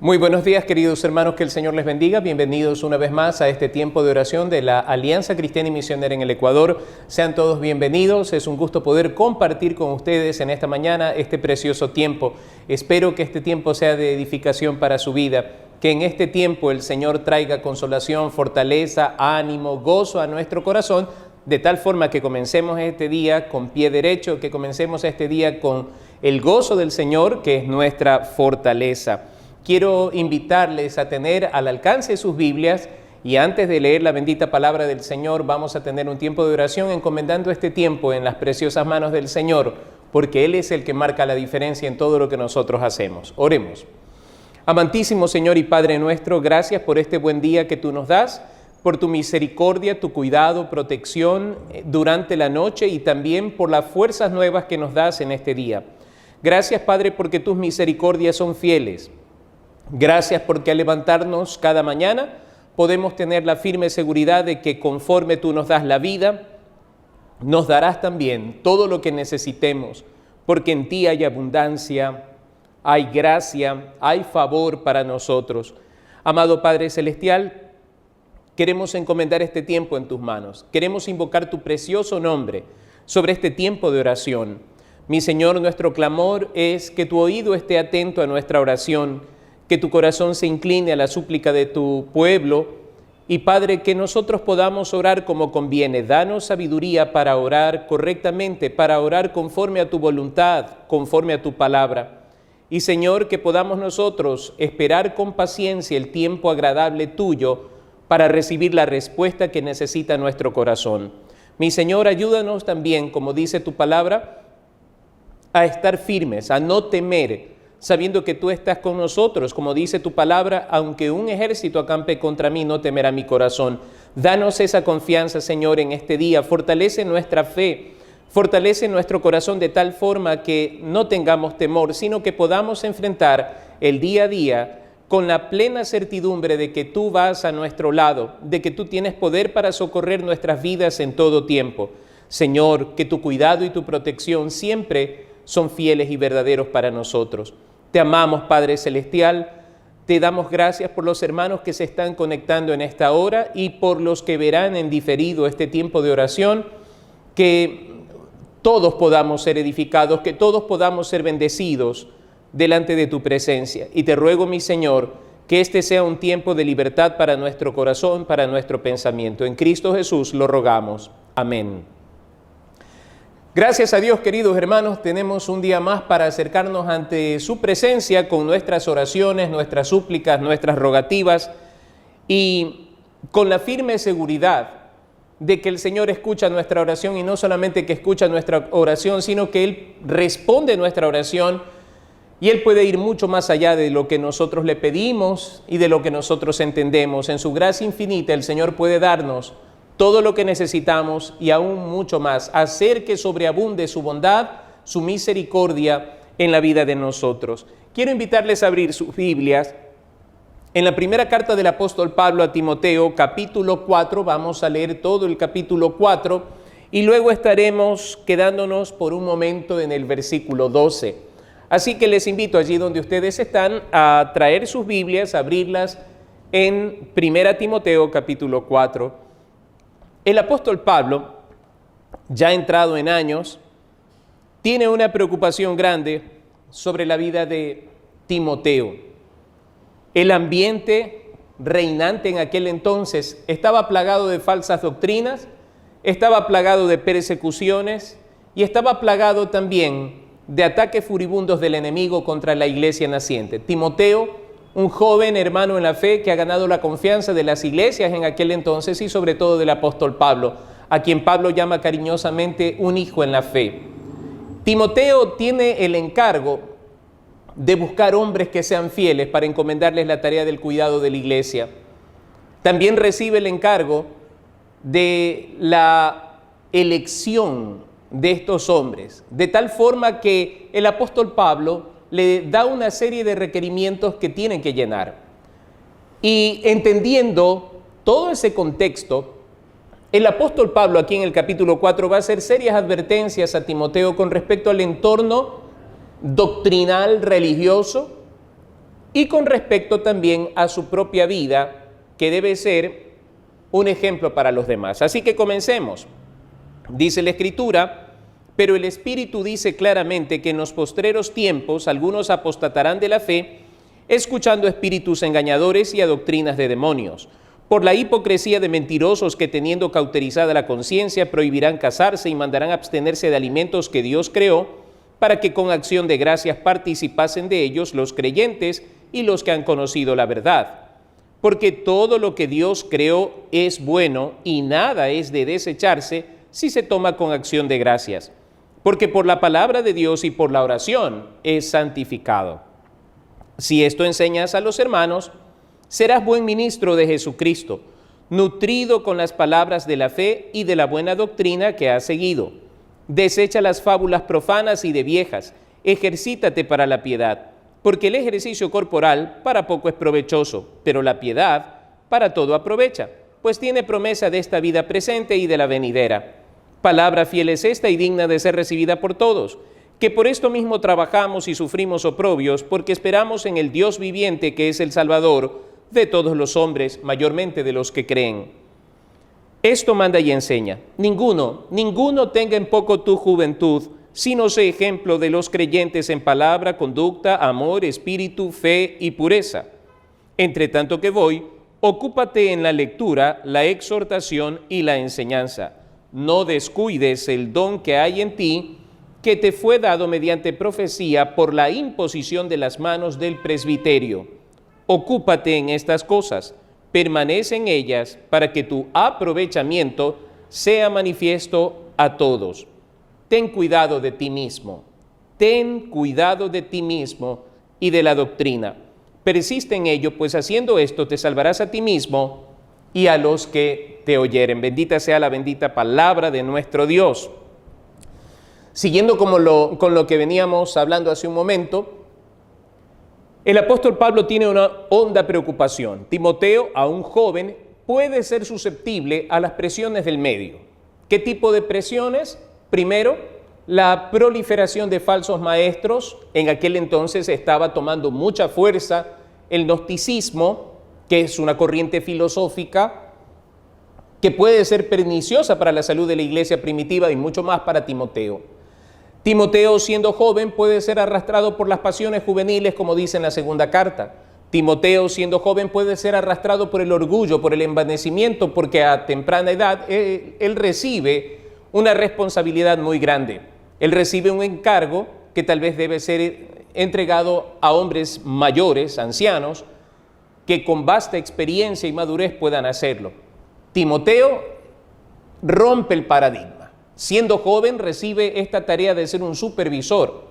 Muy buenos días, queridos hermanos, que el Señor les bendiga. Bienvenidos una vez más a este tiempo de oración de la Alianza Cristiana y Misionera en el Ecuador. Sean todos bienvenidos. Es un gusto poder compartir con ustedes en esta mañana este precioso tiempo. Espero que este tiempo sea de edificación para su vida, que en este tiempo el Señor traiga consolación, fortaleza, ánimo, gozo a nuestro corazón, de tal forma que comencemos este día con pie derecho, que comencemos este día con el gozo del Señor, que es nuestra fortaleza. Quiero invitarles a tener al alcance sus Biblias y antes de leer la bendita palabra del Señor vamos a tener un tiempo de oración encomendando este tiempo en las preciosas manos del Señor, porque Él es el que marca la diferencia en todo lo que nosotros hacemos. Oremos. Amantísimo Señor y Padre nuestro, gracias por este buen día que tú nos das, por tu misericordia, tu cuidado, protección durante la noche y también por las fuerzas nuevas que nos das en este día. Gracias, Padre, porque tus misericordias son fieles. Gracias porque al levantarnos cada mañana podemos tener la firme seguridad de que conforme tú nos das la vida, nos darás también todo lo que necesitemos, porque en ti hay abundancia, hay gracia, hay favor para nosotros. Amado Padre Celestial, queremos encomendar este tiempo en tus manos. Queremos invocar tu precioso nombre sobre este tiempo de oración. Mi Señor, nuestro clamor es que tu oído esté atento a nuestra oración, que tu corazón se incline a la súplica de tu pueblo y, Padre, que nosotros podamos orar como conviene. Danos sabiduría para orar correctamente, para orar conforme a tu voluntad, conforme a tu palabra. Y, Señor, que podamos nosotros esperar con paciencia el tiempo agradable tuyo para recibir la respuesta que necesita nuestro corazón. Mi Señor, ayúdanos también, como dice tu palabra, a estar firmes, a no temer, sabiendo que tú estás con nosotros, como dice tu palabra, aunque un ejército acampe contra mí, no temerá mi corazón. Danos esa confianza, Señor, en este día. Fortalece nuestra fe, fortalece nuestro corazón de tal forma que no tengamos temor, sino que podamos enfrentar el día a día con la plena certidumbre de que tú vas a nuestro lado, de que tú tienes poder para socorrer nuestras vidas en todo tiempo. Señor, que tu cuidado y tu protección siempre son fieles y verdaderos para nosotros. Te amamos, Padre Celestial, te damos gracias por los hermanos que se están conectando en esta hora y por los que verán en diferido este tiempo de oración, que todos podamos ser edificados, que todos podamos ser bendecidos delante de tu presencia. Y te ruego, mi Señor, que este sea un tiempo de libertad para nuestro corazón, para nuestro pensamiento. En Cristo Jesús lo rogamos. Amén. Gracias a Dios, queridos hermanos, tenemos un día más para acercarnos ante su presencia con nuestras oraciones, nuestras súplicas, nuestras rogativas y con la firme seguridad de que el Señor escucha nuestra oración y no solamente que escucha nuestra oración, sino que Él responde nuestra oración y Él puede ir mucho más allá de lo que nosotros le pedimos y de lo que nosotros entendemos. En su gracia infinita, el Señor puede darnos todo lo que necesitamos y aún mucho más, hacer que sobreabunde su bondad, su misericordia en la vida de nosotros. Quiero invitarles a abrir sus Biblias. En la primera carta del apóstol Pablo a Timoteo, capítulo 4, vamos a leer todo el capítulo 4 y luego estaremos quedándonos por un momento en el versículo 12. Así que les invito allí donde ustedes están a traer sus Biblias, a abrirlas en primera Timoteo, capítulo 4. El apóstol Pablo, ya entrado en años, tiene una preocupación grande sobre la vida de Timoteo. El ambiente reinante en aquel entonces estaba plagado de falsas doctrinas, estaba plagado de persecuciones y estaba plagado también de ataques furibundos del enemigo contra la iglesia naciente. Timoteo, un joven hermano en la fe que ha ganado la confianza de las iglesias en aquel entonces y sobre todo del apóstol Pablo, a quien Pablo llama cariñosamente un hijo en la fe. Timoteo tiene el encargo de buscar hombres que sean fieles para encomendarles la tarea del cuidado de la iglesia. También recibe el encargo de la elección de estos hombres, de tal forma que el apóstol Pablo le da una serie de requerimientos que tienen que llenar. Y entendiendo todo ese contexto, el apóstol Pablo aquí en el capítulo 4 va a hacer serias advertencias a Timoteo con respecto al entorno doctrinal religioso y con respecto también a su propia vida, que debe ser un ejemplo para los demás. Así que comencemos. Dice la Escritura: pero el Espíritu dice claramente que en los postreros tiempos algunos apostatarán de la fe, escuchando espíritus engañadores y a doctrinas de demonios, por la hipocresía de mentirosos que, teniendo cauterizada la conciencia, prohibirán casarse y mandarán abstenerse de alimentos que Dios creó, para que con acción de gracias participasen de ellos los creyentes y los que han conocido la verdad. Porque todo lo que Dios creó es bueno y nada es de desecharse si se toma con acción de gracias, porque por la palabra de Dios y por la oración es santificado. Si esto enseñas a los hermanos, serás buen ministro de Jesucristo, nutrido con las palabras de la fe y de la buena doctrina que has seguido. Desecha las fábulas profanas y de viejas, ejercítate para la piedad, porque el ejercicio corporal para poco es provechoso, pero la piedad para todo aprovecha, pues tiene promesa de esta vida presente y de la venidera. Palabra fiel es esta y digna de ser recibida por todos, que por esto mismo trabajamos y sufrimos oprobios, porque esperamos en el Dios viviente, que es el Salvador de todos los hombres, mayormente de los que creen. Esto manda y enseña: ninguno tenga en poco tu juventud, sino sé ejemplo de los creyentes en palabra, conducta, amor, espíritu, fe y pureza. Entre tanto que voy, ocúpate en la lectura, la exhortación y la enseñanza. No descuides el don que hay en ti, que te fue dado mediante profecía por la imposición de las manos del presbiterio. Ocúpate en estas cosas, permanece en ellas, para que tu aprovechamiento sea manifiesto a todos. Ten cuidado de ti mismo, ten cuidado de ti mismo y de la doctrina. Persiste en ello, pues haciendo esto te salvarás a ti mismo y a los que te oyeren. Bendita sea la bendita palabra de nuestro Dios. Siguiendo con lo que veníamos hablando hace un momento, el apóstol Pablo tiene una honda preocupación. Timoteo, aún joven, puede ser susceptible a las presiones del medio. ¿Qué tipo de presiones? Primero, la proliferación de falsos maestros. En aquel entonces estaba tomando mucha fuerza el gnosticismo, que es una corriente filosófica que puede ser perniciosa para la salud de la iglesia primitiva y mucho más para Timoteo. Timoteo, siendo joven, puede ser arrastrado por las pasiones juveniles, como dice en la segunda carta. Timoteo, siendo joven, puede ser arrastrado por el orgullo, por el envanecimiento, porque a temprana edad él recibe una responsabilidad muy grande. Él recibe un encargo que tal vez debe ser entregado a hombres mayores, ancianos, que con vasta experiencia y madurez puedan hacerlo. Timoteo rompe el paradigma. Siendo joven, recibe esta tarea de ser un supervisor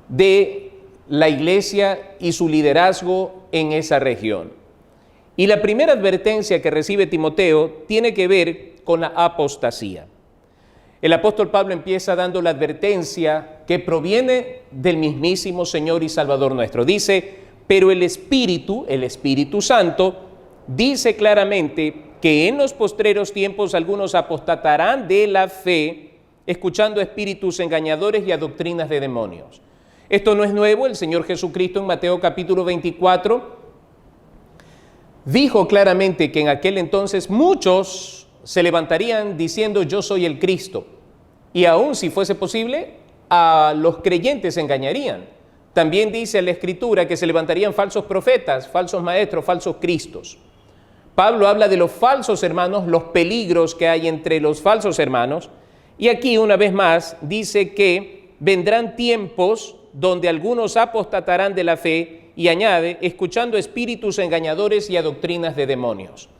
de la iglesia y su liderazgo en esa región. Y la primera advertencia que recibe Timoteo tiene que ver con la apostasía. El apóstol Pablo empieza dando la advertencia que proviene del mismísimo Señor y Salvador nuestro. Dice: pero el Espíritu Santo, dice claramente que en los postreros tiempos algunos apostatarán de la fe, escuchando espíritus engañadores y a doctrinas de demonios. Esto no es nuevo. El Señor Jesucristo en Mateo capítulo 24 dijo claramente que en aquel entonces muchos se levantarían diciendo: yo soy el Cristo. Y aún si fuese posible, a los creyentes engañarían. También dice la Escritura que se levantarían falsos profetas, falsos maestros, falsos cristos. Pablo habla de los falsos hermanos, los peligros que hay entre los falsos hermanos. Y aquí una vez más dice que vendrán tiempos donde algunos apostatarán de la fe, y añade: escuchando espíritus engañadores y a doctrinas de demonios.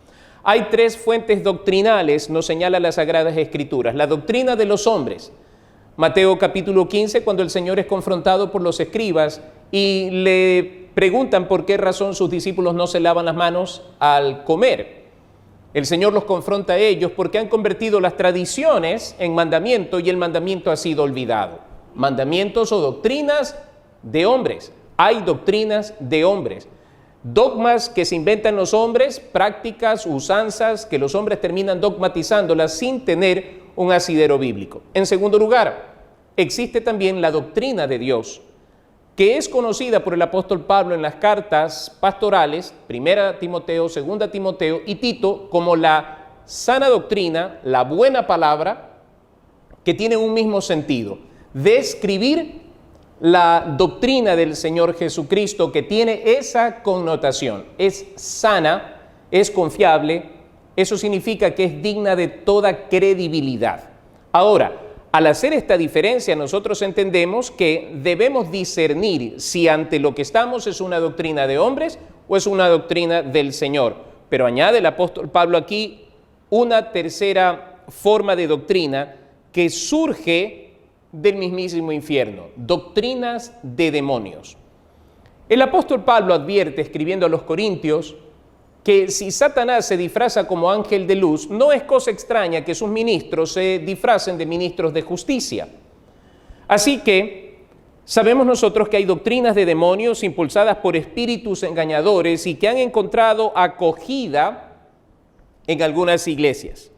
Hay tres fuentes doctrinales, nos señala las Sagradas Escrituras. La doctrina de los hombres. Mateo capítulo 15, cuando el Señor es confrontado por los escribas y le preguntan por qué razón sus discípulos no se lavan las manos al comer. El Señor los confronta a ellos porque han convertido las tradiciones en mandamiento y el mandamiento ha sido olvidado. Mandamientos o doctrinas de hombres. Hay doctrinas de hombres. Dogmas que se inventan los hombres, prácticas, usanzas que los hombres terminan dogmatizándolas sin tener un asidero bíblico. En segundo lugar, existe también la doctrina de Dios, que es conocida por el apóstol Pablo en las cartas pastorales, 1 Timoteo, 2 Timoteo y Tito, como la sana doctrina, la buena palabra, que tiene un mismo sentido: describir la doctrina del Señor Jesucristo, que tiene esa connotación. Es sana, es confiable, eso significa que es digna de toda credibilidad. Ahora, al hacer esta diferencia, nosotros entendemos que debemos discernir si ante lo que estamos es una doctrina de hombres o es una doctrina del Señor. Pero añade el apóstol Pablo aquí una tercera forma de doctrina que surge del mismísimo infierno: doctrinas de demonios. El apóstol Pablo advierte, escribiendo a los Corintios, que si Satanás se disfraza como ángel de luz, no es cosa extraña que sus ministros se disfracen de ministros de justicia. Así que sabemos nosotros que hay doctrinas de demonios impulsadas por espíritus engañadores y que han encontrado acogida en algunas iglesias.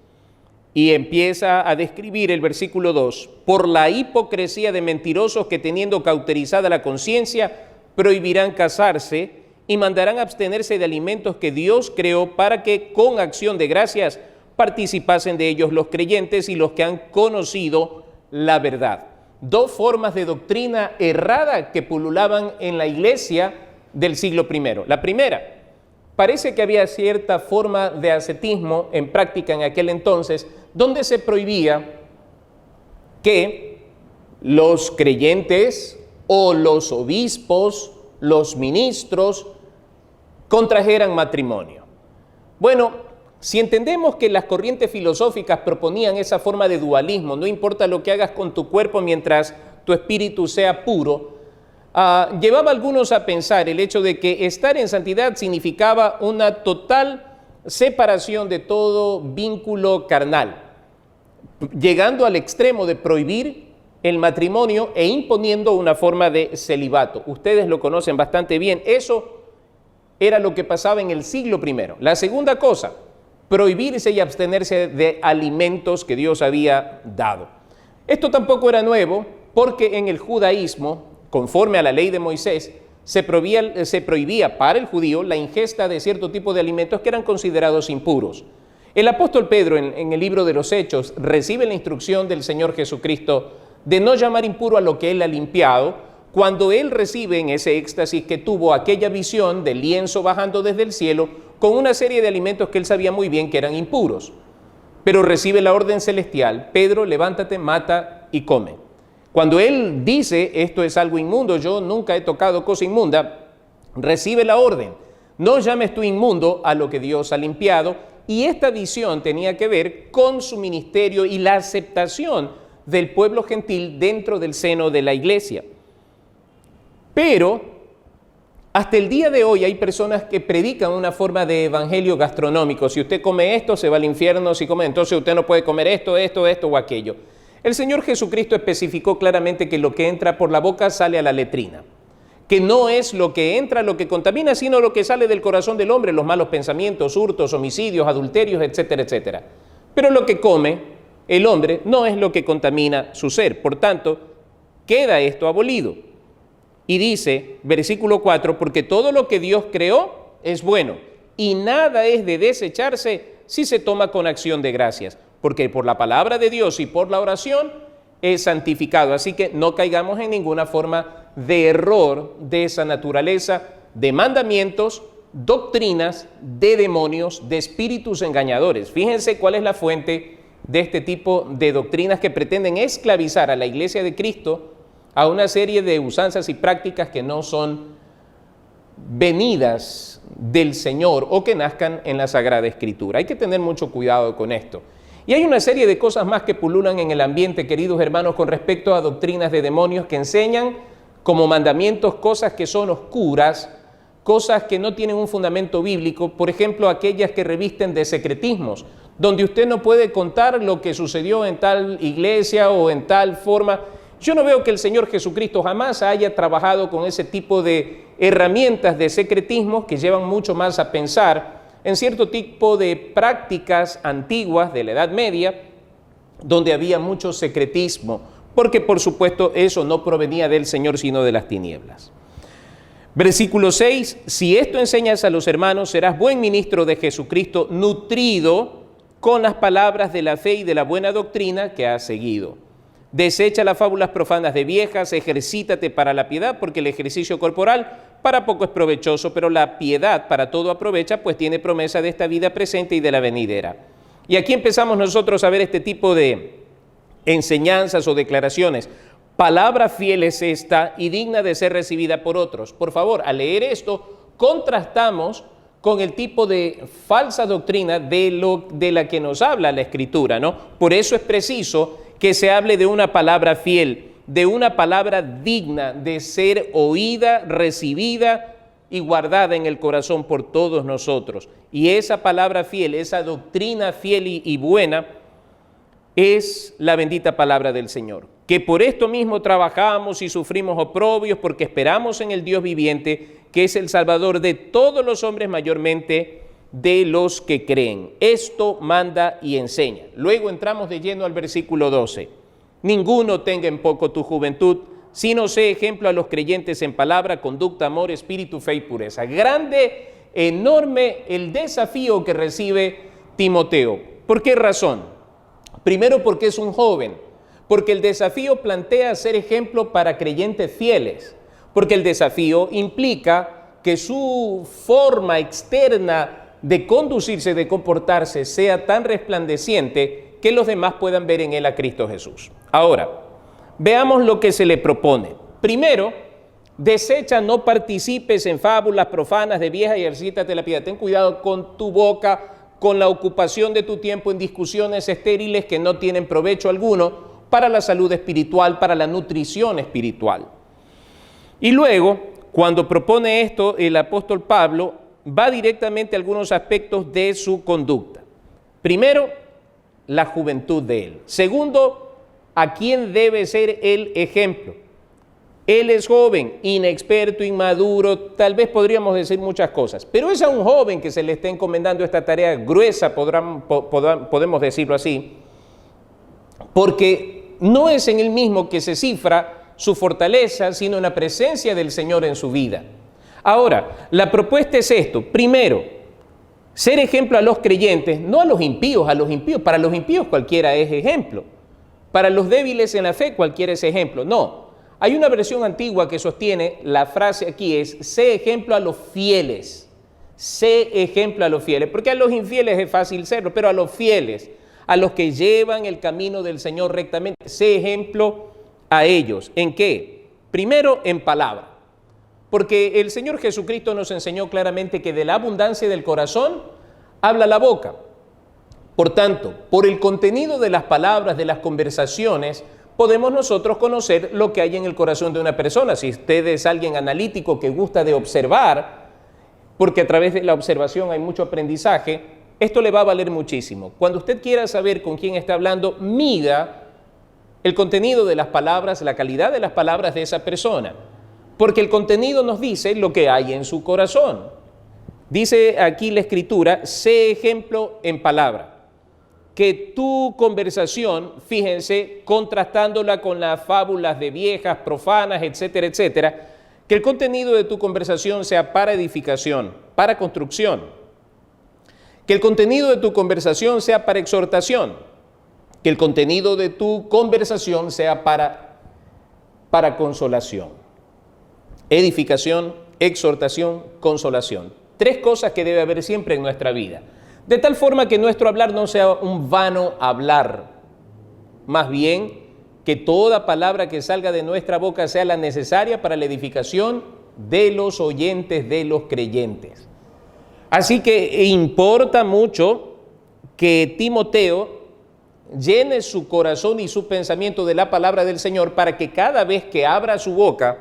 Y empieza a describir el versículo 2: por la hipocresía de mentirosos que, teniendo cauterizada la conciencia, prohibirán casarse y mandarán abstenerse de alimentos que Dios creó, para que con acción de gracias participasen de ellos los creyentes y los que han conocido la verdad. Dos formas de doctrina errada que pululaban en la iglesia del siglo I. La primera: parece que había cierta forma de ascetismo en práctica en aquel entonces, donde se prohibía que los creyentes o los obispos, los ministros, contrajeran matrimonio. Bueno, si entendemos que las corrientes filosóficas proponían esa forma de dualismo, no importa lo que hagas con tu cuerpo mientras tu espíritu sea puro, llevaba a algunos a pensar el hecho de que estar en santidad significaba una total separación de todo vínculo carnal, llegando al extremo de prohibir el matrimonio e imponiendo una forma de celibato. Ustedes lo conocen bastante bien. Eso era lo que pasaba en el siglo I. La segunda cosa: prohibirse y abstenerse de alimentos que Dios había dado. Esto tampoco era nuevo, porque en el judaísmo, conforme a la ley de Moisés, se prohibía para el judío la ingesta de cierto tipo de alimentos que eran considerados impuros. El apóstol Pedro, en el libro de los Hechos, recibe la instrucción del Señor Jesucristo de no llamar impuro a lo que Él ha limpiado, cuando Él recibe en ese éxtasis que tuvo aquella visión del lienzo bajando desde el cielo con una serie de alimentos que Él sabía muy bien que eran impuros. Pero recibe la orden celestial: Pedro, levántate, mata y come. Cuando Él dice: esto es algo inmundo, yo nunca he tocado cosa inmunda, recibe la orden: no llames tú inmundo a lo que Dios ha limpiado. Y esta visión tenía que ver con su ministerio y la aceptación del pueblo gentil dentro del seno de la iglesia. Pero hasta el día de hoy hay personas que predican una forma de evangelio gastronómico: si usted come esto, se va al infierno; si come, entonces usted no puede comer esto o aquello. El Señor Jesucristo especificó claramente que lo que entra por la boca sale a la letrina, que no es lo que entra lo que contamina, sino lo que sale del corazón del hombre: los malos pensamientos, hurtos, homicidios, adulterios, etcétera, etcétera. Pero lo que come el hombre no es lo que contamina su ser. Por tanto, queda esto abolido. Y dice, versículo 4, porque todo lo que Dios creó es bueno, y nada es de desecharse si se toma con acción de gracias, porque por la palabra de Dios y por la oración es santificado. Así que no caigamos en ninguna forma de error de esa naturaleza, de mandamientos, doctrinas, de demonios, de espíritus engañadores. Fíjense cuál es la fuente de este tipo de doctrinas que pretenden esclavizar a la iglesia de Cristo a una serie de usanzas y prácticas que no son venidas del Señor o que nazcan en la Sagrada Escritura. Hay que tener mucho cuidado con esto. Y hay una serie de cosas más que pululan en el ambiente, queridos hermanos, con respecto a doctrinas de demonios que enseñan como mandamientos cosas que son oscuras, cosas que no tienen un fundamento bíblico. Por ejemplo, aquellas que revisten de secretismos, donde usted no puede contar lo que sucedió en tal iglesia o en tal forma. Yo no veo que el Señor Jesucristo jamás haya trabajado con ese tipo de herramientas de secretismo que llevan mucho más a pensar en cierto tipo de prácticas antiguas de la Edad Media, donde había mucho secretismo. porque por supuesto eso no provenía del Señor sino de las tinieblas. Versículo 6, si esto enseñas a los hermanos, serás buen ministro de Jesucristo, nutrido con las palabras de la fe y de la buena doctrina que has seguido. Desecha las fábulas profanas de viejas, ejercítate para la piedad, porque el ejercicio corporal para poco es provechoso, pero la piedad para todo aprovecha, pues tiene promesa de esta vida presente y de la venidera. Y aquí empezamos nosotros a ver este tipo de enseñanzas o declaraciones. Palabra fiel es esta y digna de ser recibida por otros. Por favor, al leer esto, contrastamos con el tipo de falsa doctrina de la que nos habla la Escritura, ¿no? Por eso es preciso que se hable de una palabra fiel, de una palabra digna de ser oída, recibida y guardada en el corazón por todos nosotros. Y esa palabra fiel, esa doctrina fiel y buena, es la bendita palabra del Señor. Que por esto mismo trabajamos y sufrimos oprobios, porque esperamos en el Dios viviente, que es el Salvador de todos los hombres, mayormente de los que creen. Esto manda y enseña. Luego entramos de lleno al versículo 12. Ninguno tenga en poco tu juventud, sino sé ejemplo a los creyentes en palabra, conducta, amor, espíritu, fe y pureza. Grande, enorme el desafío que recibe Timoteo. ¿Por qué razón? Primero, porque es un joven, porque el desafío plantea ser ejemplo para creyentes fieles, porque el desafío implica que su forma externa de conducirse, de comportarse, sea tan resplandeciente que los demás puedan ver en él a Cristo Jesús. Ahora, veamos lo que se le propone. Primero, desecha, no participes en fábulas profanas de vieja y ejercítate la piedad. Ten cuidado con tu boca, con la ocupación de tu tiempo en discusiones estériles que no tienen provecho alguno para la salud espiritual, para la nutrición espiritual. Y luego, cuando propone esto, el apóstol Pablo va directamente a algunos aspectos de su conducta. Primero, la juventud de él. Segundo, a quién debe ser el ejemplo. Él es joven, inexperto, inmaduro, tal vez podríamos decir muchas cosas, pero es a un joven que se le está encomendando esta tarea gruesa, podemos decirlo así, porque no es en él mismo que se cifra su fortaleza, sino en la presencia del Señor en su vida. Ahora, la propuesta es esto. Primero, ser ejemplo a los creyentes, no a los impíos, para los impíos cualquiera es ejemplo. Para los débiles en la fe cualquiera es ejemplo. No. Hay una versión antigua que sostiene, la frase aquí es, sé ejemplo a los fieles, sé ejemplo a los fieles, porque a los infieles es fácil serlo, pero a los fieles, a los que llevan el camino del Señor rectamente, sé ejemplo a ellos. ¿En qué? Primero, en palabra, porque el Señor Jesucristo nos enseñó claramente que de la abundancia del corazón habla la boca. Por tanto, por el contenido de las palabras, de las conversaciones, podemos nosotros conocer lo que hay en el corazón de una persona. Si usted es alguien analítico que gusta de observar, porque a través de la observación hay mucho aprendizaje, esto le va a valer muchísimo. Cuando usted quiera saber con quién está hablando, mida el contenido de las palabras, la calidad de las palabras de esa persona, porque el contenido nos dice lo que hay en su corazón. Dice aquí la Escritura, sé ejemplo en palabra. Que tu conversación, fíjense, contrastándola con las fábulas de viejas, profanas, etcétera, etcétera, que el contenido de tu conversación sea para edificación, para construcción. Que el contenido de tu conversación sea para exhortación. Que el contenido de tu conversación sea para consolación. Edificación, exhortación, consolación. 3 cosas que debe haber siempre en nuestra vida. De tal forma que nuestro hablar no sea un vano hablar, más bien que toda palabra que salga de nuestra boca sea la necesaria para la edificación de los oyentes, de los creyentes. Así que importa mucho que Timoteo llene su corazón y su pensamiento de la palabra del Señor para que cada vez que abra su boca,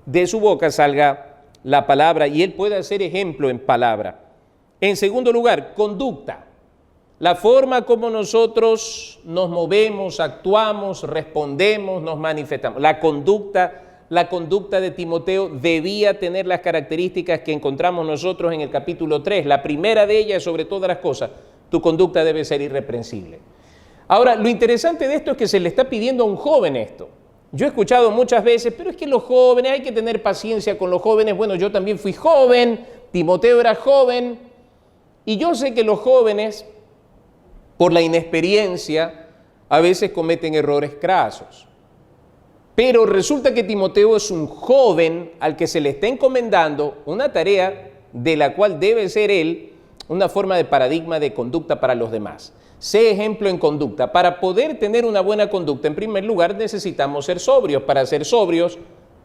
de su boca salga la palabra y él pueda ser ejemplo en palabra. En segundo lugar, conducta. La forma como nosotros nos movemos, actuamos, respondemos, nos manifestamos. La conducta de Timoteo debía tener las características que encontramos nosotros en el capítulo 3. La primera de ellas, sobre todas las cosas, tu conducta debe ser irreprensible. Ahora, lo interesante de esto es que se le está pidiendo a un joven esto. Yo he escuchado muchas veces, pero es que los jóvenes, hay que tener paciencia con los jóvenes. Bueno, yo también fui joven, Timoteo era joven, y yo sé que los jóvenes, por la inexperiencia, a veces cometen errores crasos. Pero resulta que Timoteo es un joven al que se le está encomendando una tarea de la cual debe ser él una forma de paradigma de conducta para los demás. Sé ejemplo en conducta. Para poder tener una buena conducta, en primer lugar, necesitamos ser sobrios. Para ser sobrios,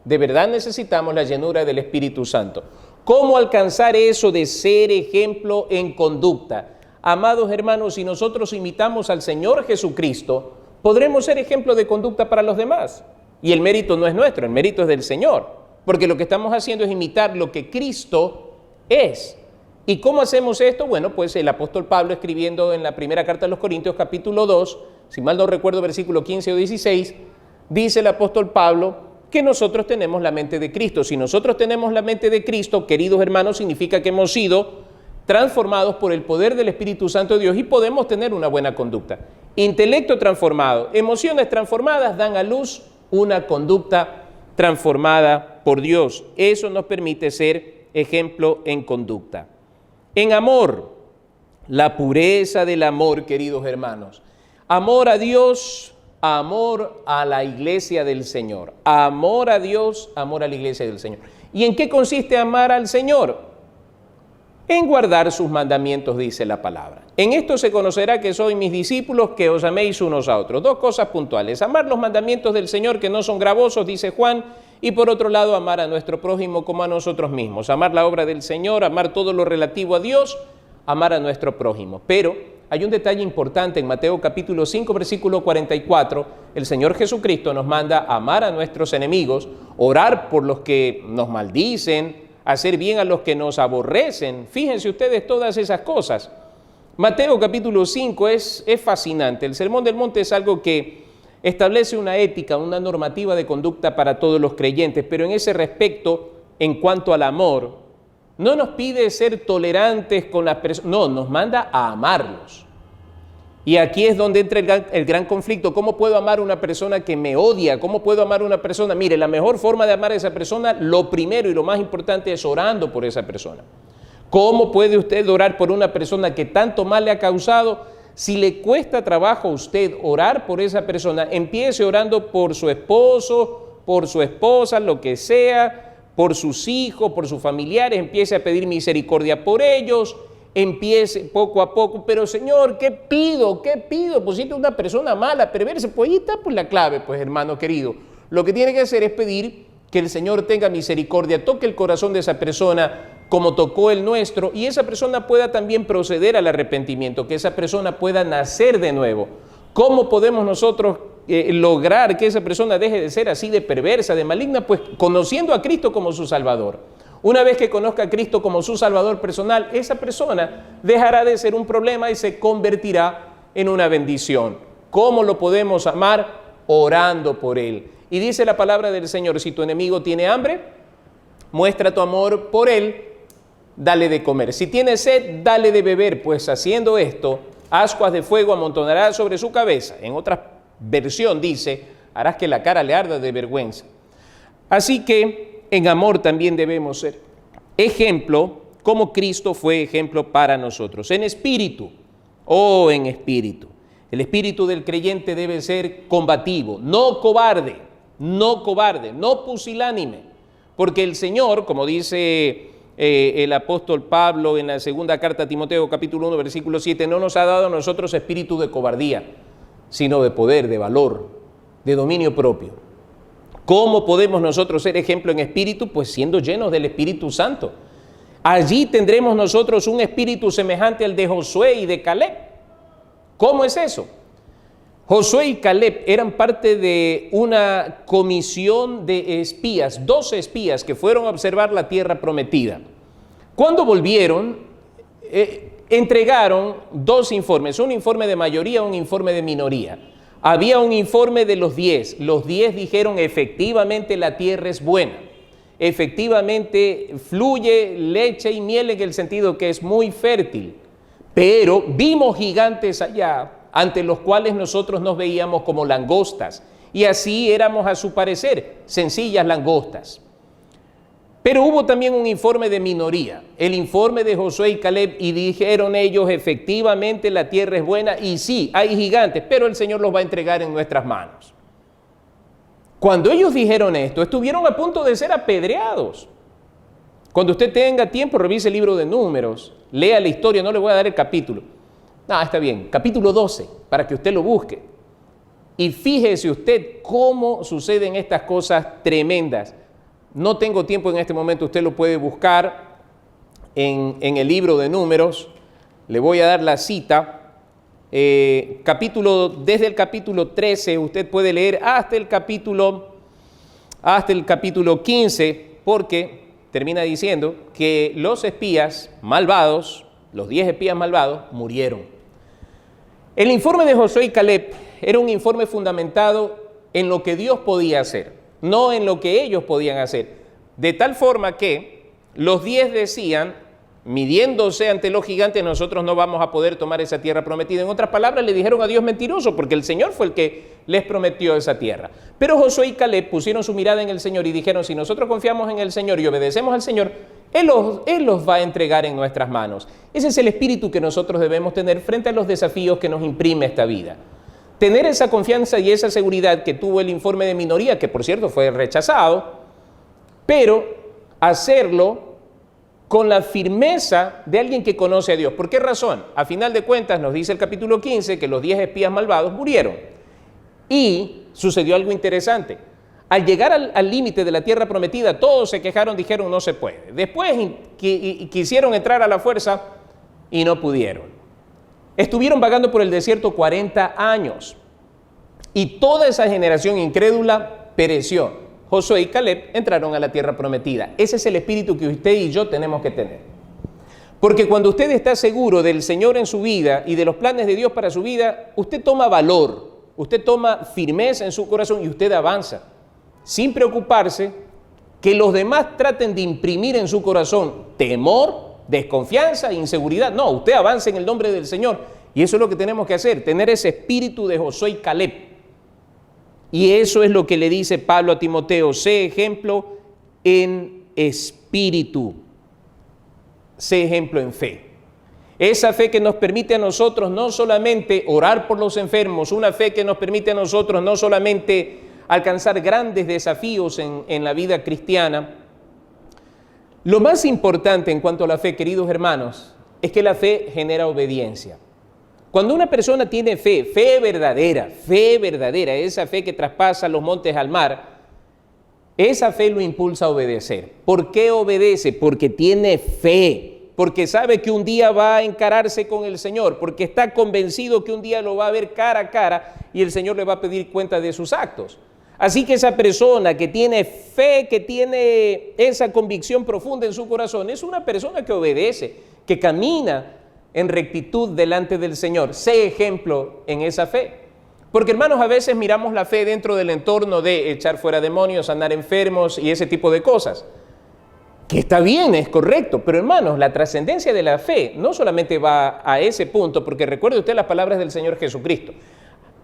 de verdad necesitamos la llenura del Espíritu Santo. ¿Cómo alcanzar eso de ser ejemplo en conducta? Amados hermanos, si nosotros imitamos al Señor Jesucristo, podremos ser ejemplo de conducta para los demás. Y el mérito no es nuestro, el mérito es del Señor. Porque lo que estamos haciendo es imitar lo que Cristo es. ¿Y cómo hacemos esto? Bueno, pues el apóstol Pablo, escribiendo en la primera carta a los Corintios, capítulo 2, si mal no recuerdo, versículo 15 o 16, dice el apóstol Pablo que nosotros tenemos la mente de Cristo. Si nosotros tenemos la mente de Cristo, queridos hermanos, significa que hemos sido transformados por el poder del Espíritu Santo de Dios y podemos tener una buena conducta. Intelecto transformado, emociones transformadas dan a luz una conducta transformada por Dios. Eso nos permite ser ejemplo en conducta. En amor, la pureza del amor, queridos hermanos. Amor a Dios, amor a la iglesia del Señor. Amor a Dios, amor a la iglesia del Señor. ¿Y en qué consiste amar al Señor? En guardar sus mandamientos, dice la palabra. En esto se conocerá que sois mis discípulos, que os améis unos a otros. Dos cosas puntuales. Amar los mandamientos del Señor, que no son gravosos, dice Juan, y por otro lado, amar a nuestro prójimo como a nosotros mismos. Amar la obra del Señor, amar todo lo relativo a Dios, amar a nuestro prójimo. Pero hay un detalle importante en Mateo capítulo 5, versículo 44. El Señor Jesucristo nos manda a amar a nuestros enemigos, orar por los que nos maldicen, hacer bien a los que nos aborrecen. Fíjense ustedes todas esas cosas. Mateo capítulo 5 es fascinante. El Sermón del Monte es algo que establece una ética, una normativa de conducta para todos los creyentes, pero en ese respecto, en cuanto al amor, no nos pide ser tolerantes con las personas, no, nos manda a amarlos. Y aquí es donde entra el gran conflicto. ¿Cómo puedo amar a una persona que me odia? ¿Cómo puedo amar a una persona? Mire, la mejor forma de amar a esa persona, lo primero y lo más importante es orando por esa persona. ¿Cómo puede usted orar por una persona que tanto mal le ha causado? Si le cuesta trabajo a usted orar por esa persona, empiece orando por su esposo, por su esposa, lo que sea, por sus hijos, por sus familiares, empiece a pedir misericordia por ellos, empiece poco a poco. Pero Señor, ¿qué pido? ¿Qué pido? Pues si es una persona mala, perversa, pues ahí está pues la clave, pues hermano querido. Lo que tiene que hacer es pedir que el Señor tenga misericordia, toque el corazón de esa persona como tocó el nuestro, y esa persona pueda también proceder al arrepentimiento, que esa persona pueda nacer de nuevo. ¿Cómo podemos nosotros lograr que esa persona deje de ser así de perversa, de maligna? Pues conociendo a Cristo como su Salvador. Una vez que conozca a Cristo como su Salvador personal, esa persona dejará de ser un problema y se convertirá en una bendición. ¿Cómo lo podemos amar? Orando por él. Y dice la palabra del Señor, si tu enemigo tiene hambre, muestra tu amor por él, dale de comer. Si tiene sed, dale de beber, pues haciendo esto, ascuas de fuego amontonarás sobre su cabeza. En otra versión dice, harás que la cara le arda de vergüenza. Así que en amor también debemos ser ejemplo, como Cristo fue ejemplo para nosotros. En espíritu, en espíritu. El espíritu del creyente debe ser combativo, no cobarde, no pusilánime. Porque el Señor, como dice el apóstol Pablo en la segunda carta a Timoteo, capítulo 1, versículo 7, no nos ha dado a nosotros espíritu de cobardía, sino de poder, de valor, de dominio propio. ¿Cómo podemos nosotros ser ejemplo en espíritu? Pues siendo llenos del Espíritu Santo. Allí tendremos nosotros un espíritu semejante al de Josué y de Caleb. ¿Cómo es eso? Josué y Caleb eran parte de una comisión de espías, 12 espías que fueron a observar la tierra prometida. Cuando volvieron, entregaron dos informes, un informe de mayoría, un informe de minoría. Había un informe de los 10. Los 10 dijeron, efectivamente la tierra es buena. Efectivamente fluye leche y miel en el sentido que es muy fértil. Pero vimos gigantes allá ante los cuales nosotros nos veíamos como langostas, y así éramos a su parecer, sencillas langostas. Pero hubo también un informe de minoría, el informe de Josué y Caleb, y dijeron ellos, efectivamente la tierra es buena, y sí, hay gigantes, pero el Señor los va a entregar en nuestras manos. Cuando ellos dijeron esto, estuvieron a punto de ser apedreados. Cuando usted tenga tiempo, revise el libro de Números, lea la historia, no le voy a dar el capítulo. No, está bien, capítulo 12, para que usted lo busque. Y fíjese usted cómo suceden estas cosas tremendas. No tengo tiempo en este momento, usted lo puede buscar en el libro de Números. Le voy a dar la cita. Desde el capítulo 13 usted puede leer hasta el capítulo 15, porque termina diciendo que los espías malvados, los 10 espías malvados, murieron. El informe de Josué y Caleb era un informe fundamentado en lo que Dios podía hacer, no en lo que ellos podían hacer. De tal forma que los 10 decían, midiéndose ante los gigantes, nosotros no vamos a poder tomar esa tierra prometida. En otras palabras, le dijeron a Dios mentiroso, porque el Señor fue el que les prometió esa tierra. Pero Josué y Caleb pusieron su mirada en el Señor y dijeron, si nosotros confiamos en el Señor y obedecemos al Señor, Él los va a entregar en nuestras manos. Ese es el espíritu que nosotros debemos tener frente a los desafíos que nos imprime esta vida. Tener esa confianza y esa seguridad que tuvo el informe de minoría, que por cierto fue rechazado, pero hacerlo con la firmeza de alguien que conoce a Dios. ¿Por qué razón? A final de cuentas nos dice el capítulo 15 que los 10 espías malvados murieron. Y sucedió algo interesante. Al llegar al límite de la tierra prometida, todos se quejaron, dijeron no se puede. Después quisieron entrar a la fuerza y no pudieron. Estuvieron vagando por el desierto 40 años. Y toda esa generación incrédula pereció. Josué y Caleb entraron a la tierra prometida. Ese es el espíritu que usted y yo tenemos que tener. Porque cuando usted está seguro del Señor en su vida y de los planes de Dios para su vida, usted toma valor, usted toma firmeza en su corazón y usted avanza, sin preocuparse que los demás traten de imprimir en su corazón temor, desconfianza, inseguridad. No, usted avanza en el nombre del Señor. Y eso es lo que tenemos que hacer, tener ese espíritu de Josué y Caleb. Y eso es lo que le dice Pablo a Timoteo, sé ejemplo en espíritu, sé ejemplo en fe. Esa fe que nos permite a nosotros no solamente orar por los enfermos, una fe que nos permite a nosotros no solamente alcanzar grandes desafíos en la vida cristiana. Lo más importante en cuanto a la fe, queridos hermanos, es que la fe genera obediencia. Cuando una persona tiene fe verdadera, esa fe que traspasa los montes al mar, esa fe lo impulsa a obedecer. ¿Por qué obedece? Porque tiene fe, porque sabe que un día va a encararse con el Señor, porque está convencido que un día lo va a ver cara a cara y el Señor le va a pedir cuenta de sus actos. Así que esa persona que tiene fe, que tiene esa convicción profunda en su corazón, es una persona que obedece, que camina en rectitud delante del Señor. Sé ejemplo en esa fe. Porque hermanos, a veces miramos la fe dentro del entorno de echar fuera demonios, sanar enfermos y ese tipo de cosas. Que está bien, es correcto, pero hermanos, la trascendencia de la fe no solamente va a ese punto, porque recuerde usted las palabras del Señor Jesucristo.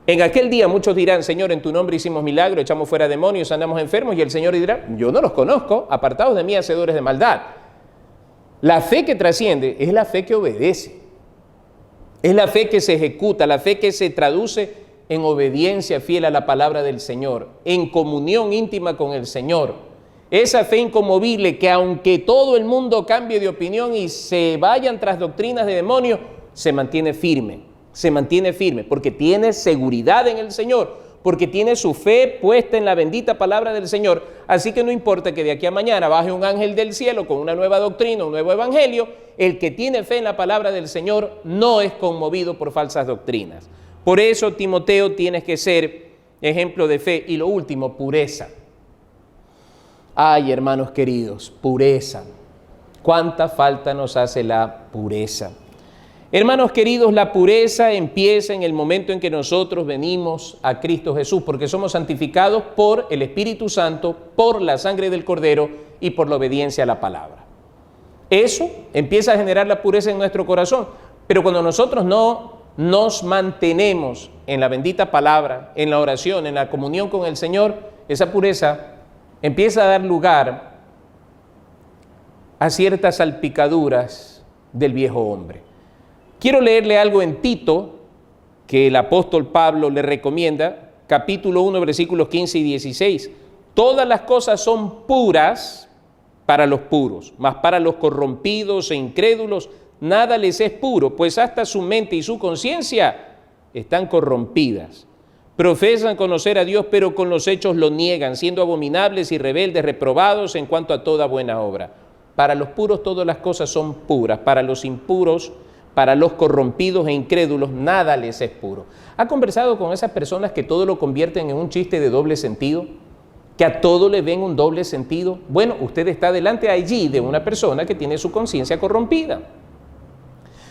En aquel día muchos dirán, Señor, en tu nombre hicimos milagro, echamos fuera demonios, sanamos enfermos, y el Señor dirá, yo no los conozco, apartados de mí, hacedores de maldad. La fe que trasciende es la fe que obedece. Es la fe que se ejecuta, la fe que se traduce en obediencia fiel a la palabra del Señor, en comunión íntima con el Señor. Esa fe inconmovible que aunque todo el mundo cambie de opinión y se vayan tras doctrinas de demonios, se mantiene firme, porque tiene seguridad en el Señor, porque tiene su fe puesta en la bendita palabra del Señor. Así que no importa que de aquí a mañana baje un ángel del cielo con una nueva doctrina, un nuevo evangelio, el que tiene fe en la palabra del Señor no es conmovido por falsas doctrinas. Por eso, Timoteo, tienes que ser ejemplo de fe. Y lo último, pureza. Ay, hermanos queridos, pureza. ¿Cuánta falta nos hace la pureza? Hermanos queridos, la pureza empieza en el momento en que nosotros venimos a Cristo Jesús, porque somos santificados por el Espíritu Santo, por la sangre del Cordero y por la obediencia a la palabra. Eso empieza a generar la pureza en nuestro corazón, pero cuando nosotros no nos mantenemos en la bendita palabra, en la oración, en la comunión con el Señor, esa pureza empieza a dar lugar a ciertas salpicaduras del viejo hombre. Quiero leerle algo en Tito que el apóstol Pablo le recomienda, capítulo 1, versículos 15 y 16. Todas las cosas son puras para los puros, mas para los corrompidos e incrédulos nada les es puro, pues hasta su mente y su conciencia están corrompidas. Profesan conocer a Dios, pero con los hechos lo niegan, siendo abominables y rebeldes, reprobados en cuanto a toda buena obra. Para los puros todas las cosas son puras, para los impuros, para los corrompidos e incrédulos, nada les es puro. ¿Ha conversado con esas personas que todo lo convierten en un chiste de doble sentido? ¿Que a todo le ven un doble sentido? Bueno, usted está delante allí de una persona que tiene su conciencia corrompida.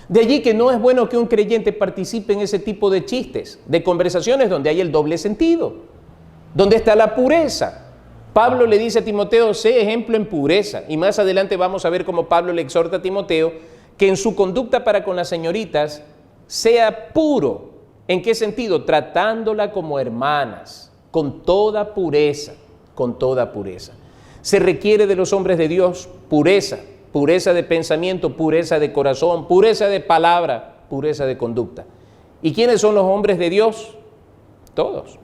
De allí que no es bueno que un creyente participe en ese tipo de chistes, de conversaciones donde hay el doble sentido, donde está la pureza. Pablo le dice a Timoteo, sé ejemplo en pureza. Y más adelante vamos a ver cómo Pablo le exhorta a Timoteo que en su conducta para con las señoritas sea puro. ¿En qué sentido? Tratándola como hermanas, con toda pureza, con toda pureza. Se requiere de los hombres de Dios pureza, pureza de pensamiento, pureza de corazón, pureza de palabra, pureza de conducta. ¿Y quiénes son los hombres de Dios? Todos.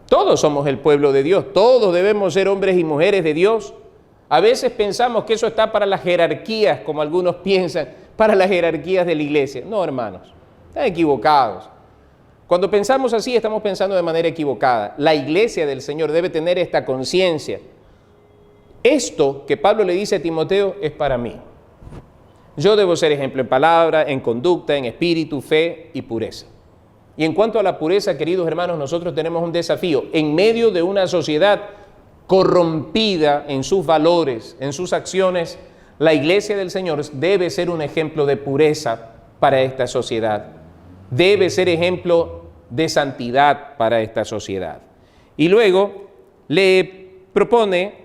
Todos somos el pueblo de Dios, todos debemos ser hombres y mujeres de Dios. A veces pensamos que eso está para las jerarquías, como algunos piensan, para las jerarquías de la iglesia. No, hermanos, están equivocados. Cuando pensamos así, estamos pensando de manera equivocada. La iglesia del Señor debe tener esta conciencia. Esto que Pablo le dice a Timoteo es para mí. Yo debo ser ejemplo en palabra, en conducta, en espíritu, fe y pureza. Y en cuanto a la pureza, queridos hermanos, nosotros tenemos un desafío. En medio de una sociedad corrompida en sus valores, en sus acciones, la iglesia del Señor debe ser un ejemplo de pureza para esta sociedad. Debe ser ejemplo de santidad para esta sociedad. Y luego le propone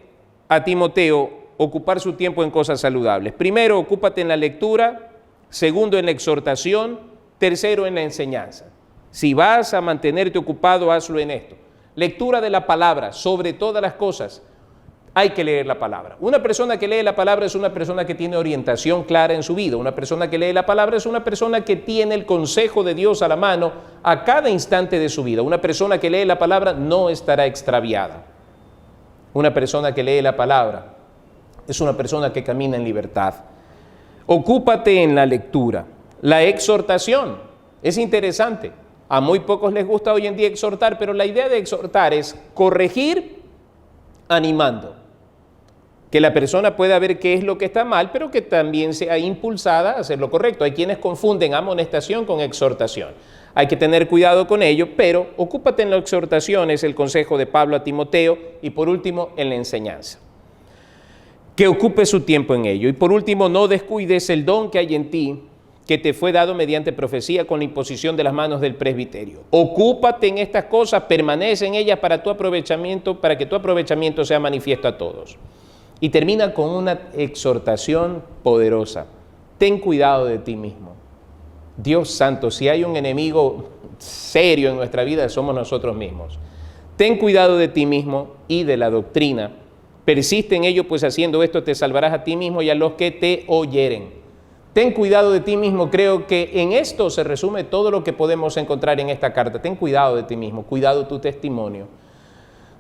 a Timoteo ocupar su tiempo en cosas saludables. Primero, ocúpate en la lectura. Segundo, en la exhortación. Tercero, en la enseñanza. Si vas a mantenerte ocupado, hazlo en esto. Lectura de la palabra, sobre todas las cosas, hay que leer la palabra. Una persona que lee la palabra es una persona que tiene orientación clara en su vida. Una persona que lee la palabra es una persona que tiene el consejo de Dios a la mano a cada instante de su vida. Una persona que lee la palabra no estará extraviada. Una persona que lee la palabra es una persona que camina en libertad. Ocúpate en la lectura. La exhortación es interesante. A muy pocos les gusta hoy en día exhortar, pero la idea de exhortar es corregir animando. Que la persona pueda ver qué es lo que está mal, pero que también sea impulsada a hacer lo correcto. Hay quienes confunden amonestación con exhortación. Hay que tener cuidado con ello, pero ocúpate en la exhortación, es el consejo de Pablo a Timoteo, y por último, en la enseñanza. Que ocupe su tiempo en ello. Y por último, no descuides el don que hay en ti, que te fue dado mediante profecía con la imposición de las manos del presbiterio. Ocúpate en estas cosas, permanece en ellas para tu aprovechamiento, para que tu aprovechamiento sea manifiesto a todos. Y termina con una exhortación poderosa. Ten cuidado de ti mismo. Dios santo, si hay un enemigo serio en nuestra vida, somos nosotros mismos. Ten cuidado de ti mismo y de la doctrina. Persiste en ello, pues haciendo esto te salvarás a ti mismo y a los que te oyeren. Ten cuidado de ti mismo. Creo que en esto se resume todo lo que podemos encontrar en esta carta. Ten cuidado de ti mismo, cuidado tu testimonio.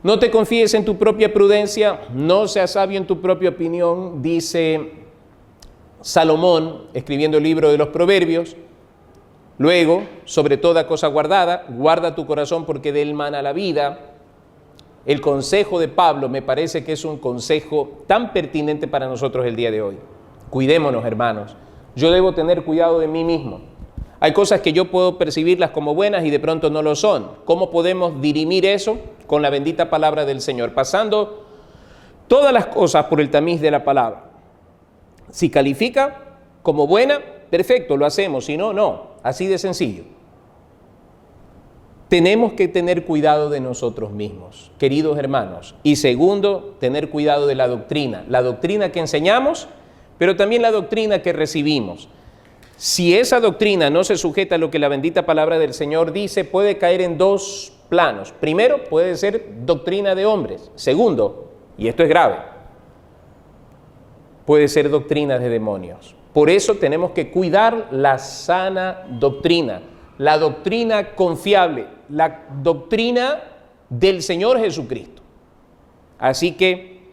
No te confíes en tu propia prudencia, no seas sabio en tu propia opinión, dice Salomón, escribiendo el libro de los Proverbios. Luego, sobre toda cosa guardada, guarda tu corazón porque de él mana la vida. El consejo de Pablo me parece que es un consejo tan pertinente para nosotros el día de hoy. Cuidémonos, hermanos. Yo debo tener cuidado de mí mismo. Hay cosas que yo puedo percibirlas como buenas y de pronto no lo son. ¿Cómo podemos dirimir eso? Con la bendita palabra del Señor, pasando todas las cosas por el tamiz de la palabra. Si califica como buena, perfecto, lo hacemos. Si no, no. Así de sencillo. Tenemos que tener cuidado de nosotros mismos, queridos hermanos. Y segundo, tener cuidado de la doctrina que enseñamos, pero también la doctrina que recibimos. Si esa doctrina no se sujeta a lo que la bendita palabra del Señor dice, puede caer en dos planos. Primero, puede ser doctrina de hombres. Segundo, y esto es grave, puede ser doctrina de demonios. Por eso tenemos que cuidar la sana doctrina, la doctrina confiable, la doctrina del Señor Jesucristo. Así que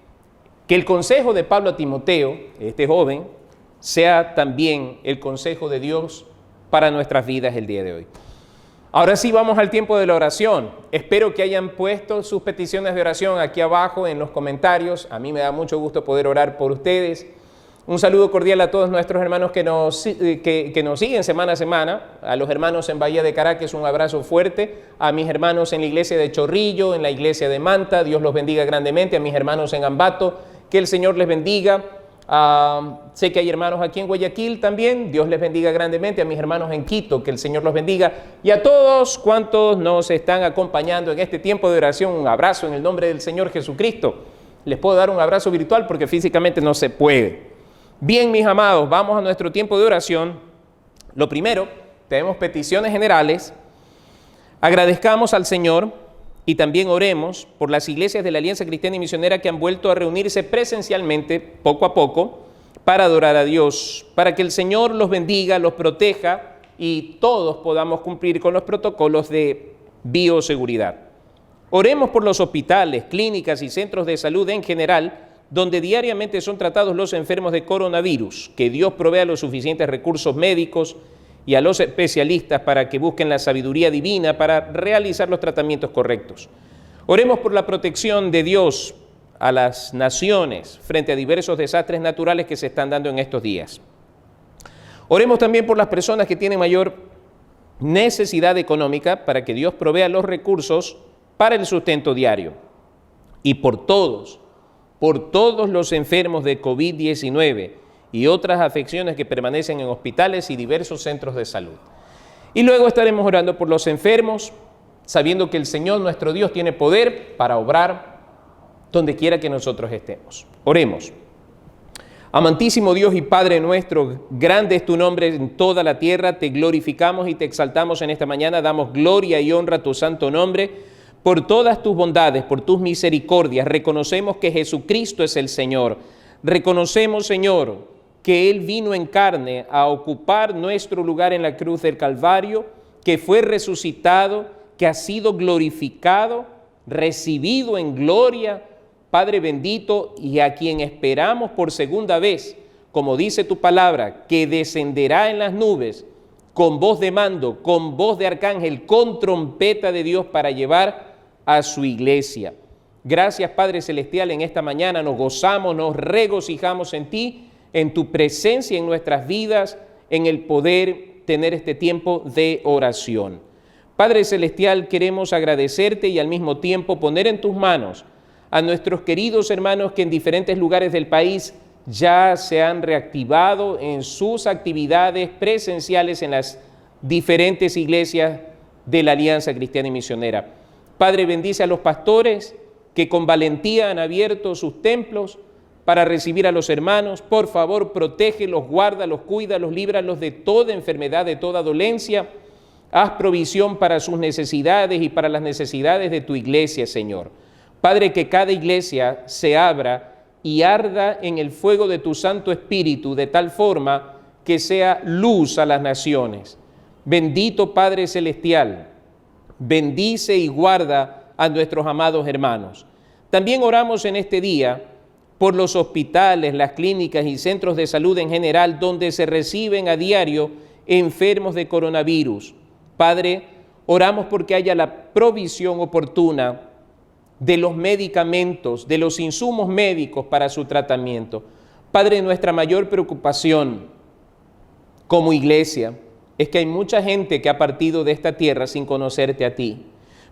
el consejo de Pablo a Timoteo, este joven, sea también el consejo de Dios para nuestras vidas el día de hoy. Ahora sí vamos al tiempo de la oración. Espero que hayan puesto sus peticiones de oración aquí abajo en los comentarios. A mí me da mucho gusto poder orar por ustedes. Un saludo cordial a todos nuestros hermanos que nos siguen semana a semana. A los hermanos en Bahía de Caracas, un abrazo fuerte. A mis hermanos en la iglesia de Chorrillo, en la iglesia de Manta, Dios los bendiga grandemente. A mis hermanos en Ambato, que el Señor les bendiga. Sé que hay hermanos aquí en Guayaquil también, Dios les bendiga grandemente. A mis hermanos en Quito, que el Señor los bendiga, y a todos cuantos nos están acompañando en este tiempo de oración, un abrazo en el nombre del Señor Jesucristo. Les puedo dar un abrazo virtual porque físicamente no se puede. Bien, mis amados, vamos a nuestro tiempo de oración. Lo primero, tenemos peticiones generales. Agradezcamos al Señor y también oremos por las iglesias de la Alianza Cristiana y Misionera que han vuelto a reunirse presencialmente, poco a poco, para adorar a Dios, para que el Señor los bendiga, los proteja y todos podamos cumplir con los protocolos de bioseguridad. Oremos por los hospitales, clínicas y centros de salud en general, donde diariamente son tratados los enfermos de coronavirus, que Dios provea los suficientes recursos médicos y a los especialistas para que busquen la sabiduría divina para realizar los tratamientos correctos. Oremos por la protección de Dios a las naciones frente a diversos desastres naturales que se están dando en estos días. Oremos también por las personas que tienen mayor necesidad económica para que Dios provea los recursos para el sustento diario. Y por todos los enfermos de COVID-19 y otras afecciones que permanecen en hospitales y diversos centros de salud. Y luego estaremos orando por los enfermos, sabiendo que el Señor nuestro Dios tiene poder para obrar donde quiera que nosotros estemos. Oremos. Amantísimo Dios y Padre nuestro, grande es tu nombre en toda la tierra, te glorificamos y te exaltamos en esta mañana, damos gloria y honra a tu santo nombre, por todas tus bondades, por tus misericordias. Reconocemos que Jesucristo es el Señor. Reconocemos, Señor, que Él vino en carne a ocupar nuestro lugar en la cruz del Calvario, que fue resucitado, que ha sido glorificado, recibido en gloria, Padre bendito, y a quien esperamos por segunda vez, como dice tu palabra, que descenderá en las nubes con voz de mando, con voz de arcángel, con trompeta de Dios para llevar a su iglesia. Gracias, Padre Celestial, en esta mañana nos gozamos, nos regocijamos en ti, en tu presencia en nuestras vidas, en el poder tener este tiempo de oración. Padre Celestial, queremos agradecerte y al mismo tiempo poner en tus manos a nuestros queridos hermanos que en diferentes lugares del país ya se han reactivado en sus actividades presenciales en las diferentes iglesias de la Alianza Cristiana y Misionera. Padre, bendice a los pastores que con valentía han abierto sus templos para recibir a los hermanos. Por favor, protégelos, guárdalos, cuídalos, líbralos de toda enfermedad, de toda dolencia. Haz provisión para sus necesidades y para las necesidades de tu iglesia, Señor. Padre, que cada iglesia se abra y arda en el fuego de tu Santo Espíritu, de tal forma que sea luz a las naciones. Bendito Padre Celestial, bendice y guarda a nuestros amados hermanos. También oramos en este día por los hospitales, las clínicas y centros de salud en general, donde se reciben a diario enfermos de coronavirus. Padre, oramos porque haya la provisión oportuna de los medicamentos, de los insumos médicos para su tratamiento. Padre, nuestra mayor preocupación como iglesia es que hay mucha gente que ha partido de esta tierra sin conocerte a ti.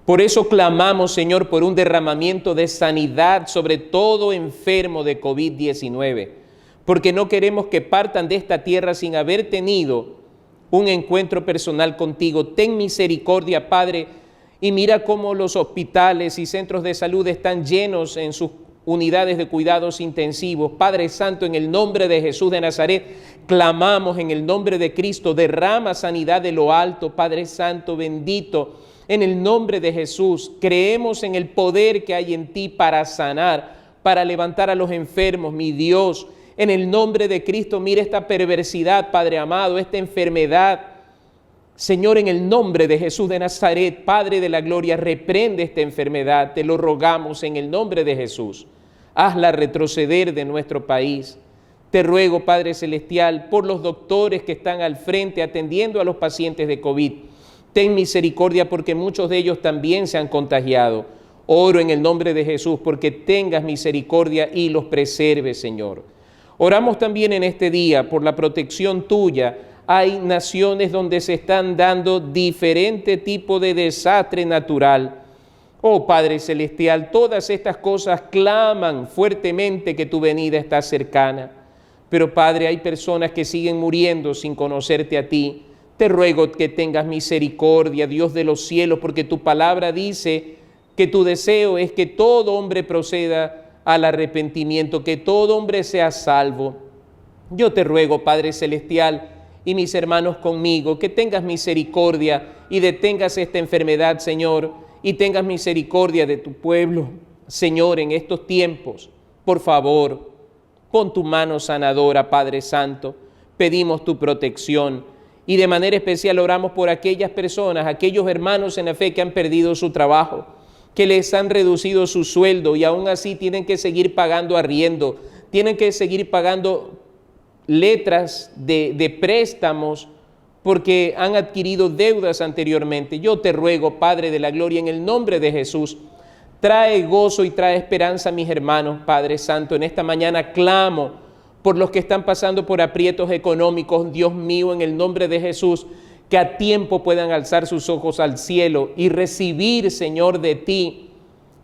Por eso clamamos, Señor, por un derramamiento de sanidad sobre todo enfermo de COVID-19, porque no queremos que partan de esta tierra sin haber tenido un encuentro personal contigo. Ten misericordia, Padre, y mira cómo los hospitales y centros de salud están llenos en sus unidades de cuidados intensivos. Padre Santo, en el nombre de Jesús de Nazaret, clamamos en el nombre de Cristo, derrama sanidad de lo alto. Padre Santo, bendito, en el nombre de Jesús, creemos en el poder que hay en ti para sanar, para levantar a los enfermos, mi Dios. En el nombre de Cristo, mira esta perversidad, Padre amado, esta enfermedad. Señor, en el nombre de Jesús de Nazaret, Padre de la gloria, reprende esta enfermedad. Te lo rogamos en el nombre de Jesús. Hazla retroceder de nuestro país. Te ruego, Padre Celestial, por los doctores que están al frente atendiendo a los pacientes de COVID. Ten misericordia porque muchos de ellos también se han contagiado. Oro en el nombre de Jesús porque tengas misericordia y los preserves, Señor. Oramos también en este día por la protección tuya. Hay naciones donde se están dando diferente tipo de desastre natural. Oh Padre Celestial, todas estas cosas claman fuertemente que tu venida está cercana. Pero Padre, hay personas que siguen muriendo sin conocerte a ti. Te ruego que tengas misericordia, Dios de los cielos, porque tu palabra dice que tu deseo es que todo hombre proceda al arrepentimiento, que todo hombre sea salvo. Yo te ruego, Padre Celestial, y mis hermanos conmigo, que tengas misericordia y detengas esta enfermedad, Señor, y tengas misericordia de tu pueblo, Señor, en estos tiempos. Por favor, pon tu mano sanadora, Padre Santo. Pedimos tu protección y de manera especial oramos por aquellas personas, aquellos hermanos en la fe que han perdido su trabajo, que les han reducido su sueldo y aún así tienen que seguir pagando arriendo, tienen que seguir pagando letras de préstamos porque han adquirido deudas anteriormente. Yo te ruego, Padre de la gloria, en el nombre de Jesús, trae gozo y trae esperanza a mis hermanos, Padre Santo. En esta mañana clamo por los que están pasando por aprietos económicos, Dios mío, en el nombre de Jesús, que a tiempo puedan alzar sus ojos al cielo y recibir, Señor, de ti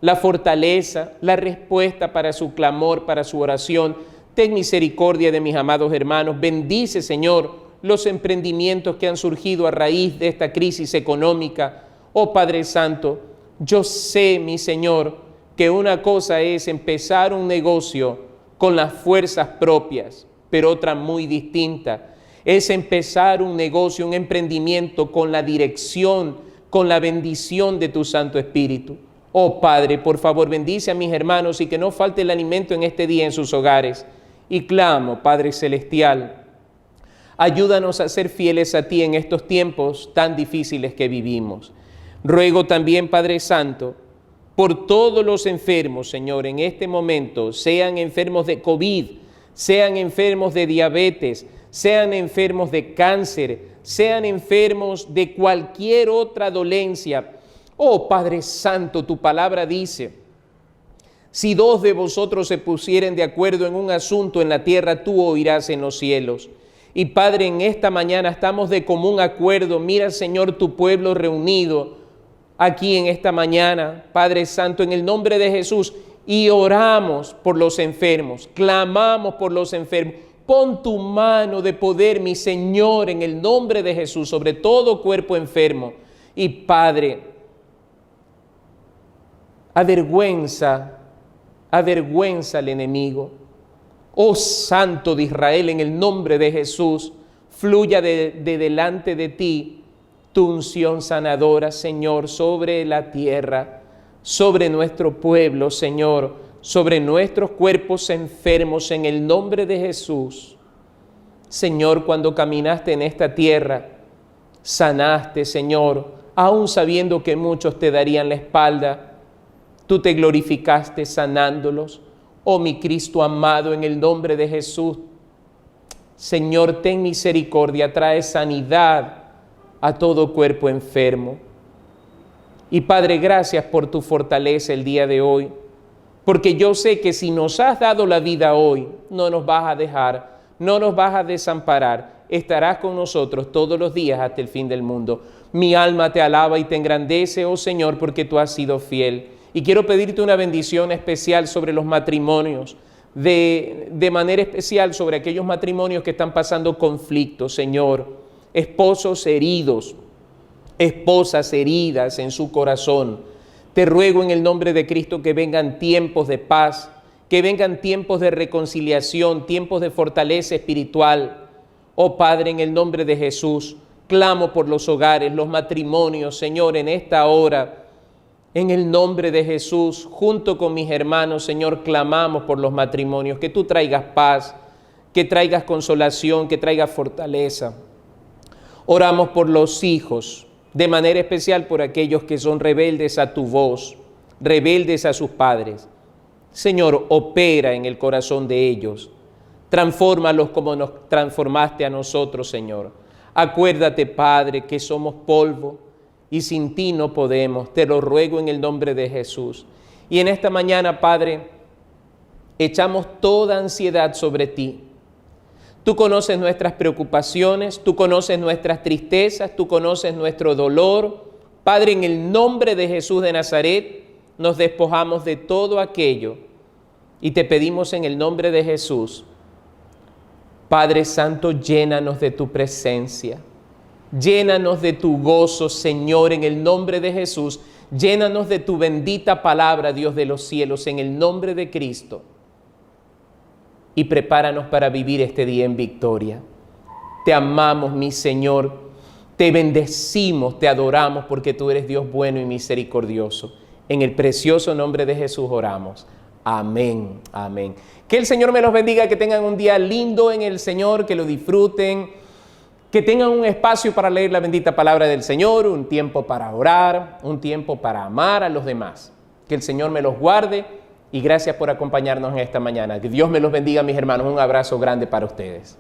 la fortaleza, la respuesta para su clamor, para su oración. Ten misericordia de mis amados hermanos. Bendice, Señor, los emprendimientos que han surgido a raíz de esta crisis económica. Oh Padre Santo, yo sé, mi Señor, que una cosa es empezar un negocio con las fuerzas propias, pero otra muy distinta es empezar un negocio, un emprendimiento con la dirección, con la bendición de tu Santo Espíritu. Oh Padre, por favor, bendice a mis hermanos y que no falte el alimento en este día en sus hogares. Y clamo, Padre Celestial, ayúdanos a ser fieles a ti en estos tiempos tan difíciles que vivimos. Ruego también, Padre Santo, por todos los enfermos, Señor, en este momento, sean enfermos de COVID, sean enfermos de diabetes, sean enfermos de cáncer, sean enfermos de cualquier otra dolencia. Oh Padre Santo, tu palabra dice, si dos de vosotros se pusieren de acuerdo en un asunto en la tierra, tú oirás en los cielos. Y Padre, en esta mañana estamos de común acuerdo. Mira, Señor, tu pueblo reunido aquí en esta mañana, Padre Santo, en el nombre de Jesús, y oramos por los enfermos, clamamos por los enfermos. Pon tu mano de poder, mi Señor, en el nombre de Jesús, sobre todo cuerpo enfermo. Y Padre, avergüenza al enemigo. Oh Santo de Israel, en el nombre de Jesús, fluya de delante de ti tu unción sanadora, Señor, sobre la tierra, sobre nuestro pueblo, Señor, sobre nuestros cuerpos enfermos, en el nombre de Jesús. Señor, cuando caminaste en esta tierra, sanaste, Señor, aún sabiendo que muchos te darían la espalda, tú te glorificaste sanándolos. Oh mi Cristo amado, en el nombre de Jesús, Señor, ten misericordia, trae sanidad a todo cuerpo enfermo. Y Padre, gracias por tu fortaleza el día de hoy, porque yo sé que si nos has dado la vida hoy, no nos vas a dejar, no nos vas a desamparar, estarás con nosotros todos los días hasta el fin del mundo. Mi alma te alaba y te engrandece, oh Señor, porque tú has sido fiel. Y quiero pedirte una bendición especial sobre los matrimonios, de manera especial sobre aquellos matrimonios que están pasando conflictos, Señor. Esposos heridos, esposas heridas en su corazón. Te ruego en el nombre de Cristo que vengan tiempos de paz, que vengan tiempos de reconciliación, tiempos de fortaleza espiritual. Oh Padre, en el nombre de Jesús, clamo por los hogares, los matrimonios, Señor, en esta hora. En el nombre de Jesús, junto con mis hermanos, Señor, clamamos por los matrimonios, que tú traigas paz, que traigas consolación, que traigas fortaleza. Oramos por los hijos, de manera especial por aquellos que son rebeldes a tu voz, rebeldes a sus padres. Señor, opera en el corazón de ellos. Transfórmalos como nos transformaste a nosotros, Señor. Acuérdate, Padre, que somos polvo y sin ti no podemos. Te lo ruego en el nombre de Jesús. Y en esta mañana, Padre, echamos toda ansiedad sobre ti. Tú conoces nuestras preocupaciones, tú conoces nuestras tristezas, tú conoces nuestro dolor. Padre, en el nombre de Jesús de Nazaret, nos despojamos de todo aquello y te pedimos en el nombre de Jesús, Padre Santo, llénanos de tu presencia, llénanos de tu gozo, Señor, en el nombre de Jesús, llénanos de tu bendita palabra, Dios de los cielos, en el nombre de Cristo, y prepáranos para vivir este día en victoria. Te amamos, mi Señor, te bendecimos, te adoramos, porque tú eres Dios bueno y misericordioso. En el precioso nombre de Jesús oramos. Amén, amén. Que el Señor me los bendiga, que tengan un día lindo en el Señor, que lo disfruten, que tengan un espacio para leer la bendita palabra del Señor, un tiempo para orar, un tiempo para amar a los demás. Que el Señor me los guarde y gracias por acompañarnos en esta mañana. Que Dios me los bendiga, mis hermanos. Un abrazo grande para ustedes.